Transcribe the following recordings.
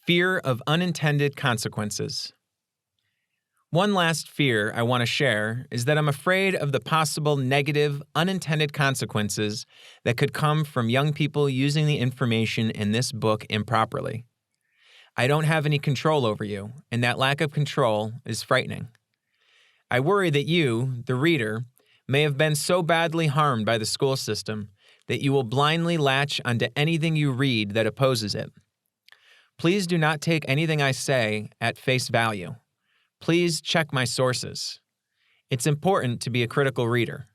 Fear of unintended consequences. One last fear I want to share is that I'm afraid of the possible negative, unintended consequences that could come from young people using the information in this book improperly. I don't have any control over you, and that lack of control is frightening. I worry that you, the reader, may have been so badly harmed by the school system that you will blindly latch onto anything you read that opposes it. Please do not take anything I say at face value. Please check my sources. It's important to be a critical reader.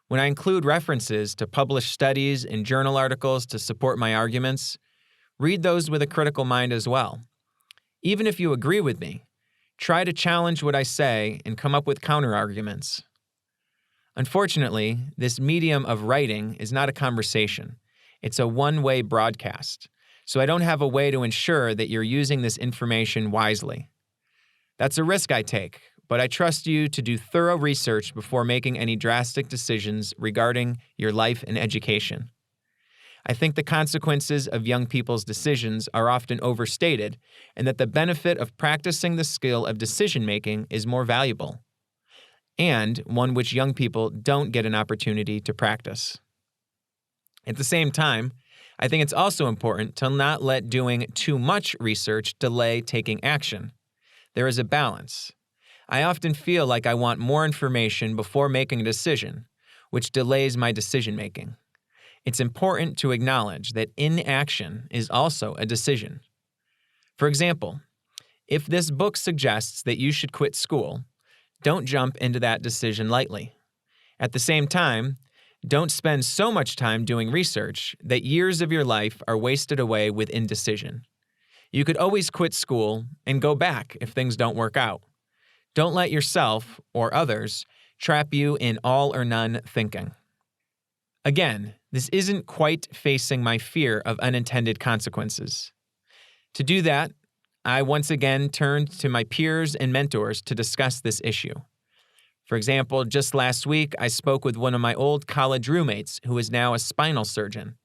When I include references to published studies and journal articles to support my arguments, read those with a critical mind as well. Even if you agree with me, try to challenge what I say and come up with counterarguments. Unfortunately, this medium of writing is not a conversation. It's a one-way broadcast, so I don't have a way to ensure that you're using this information wisely. That's a risk I take, but I trust you to do thorough research before making any drastic decisions regarding your life and education. I think the consequences of young people's decisions are often overstated, and that the benefit of practicing the skill of decision-making is more valuable, and one which young people don't get an opportunity to practice. At the same time, I think it's also important to not let doing too much research delay taking action. There is a balance. I often feel like I want more information before making a decision, which delays my decision-making. It's important to acknowledge that inaction is also a decision. For example, if this book suggests that you should quit school, don't jump into that decision lightly. At the same time, don't spend so much time doing research that years of your life are wasted away with indecision. You could always quit school and go back if things don't work out. Don't let yourself or others trap you in all or none thinking. Again, this isn't quite facing my fear of unintended consequences. To do that, I once again turned to my peers and mentors to discuss this issue. For example, just last week, I spoke with one of my old college roommates who is now a spinal surgeon.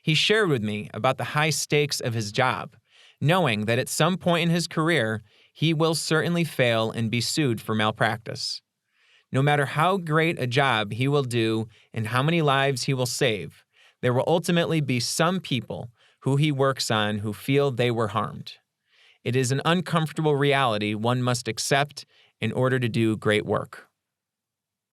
He shared with me about the high stakes of his job, knowing that at some point in his career, he will certainly fail and be sued for malpractice. No matter how great a job he will do and how many lives he will save, there will ultimately be some people who he works on who feel they were harmed. It is an uncomfortable reality one must accept in order to do great work.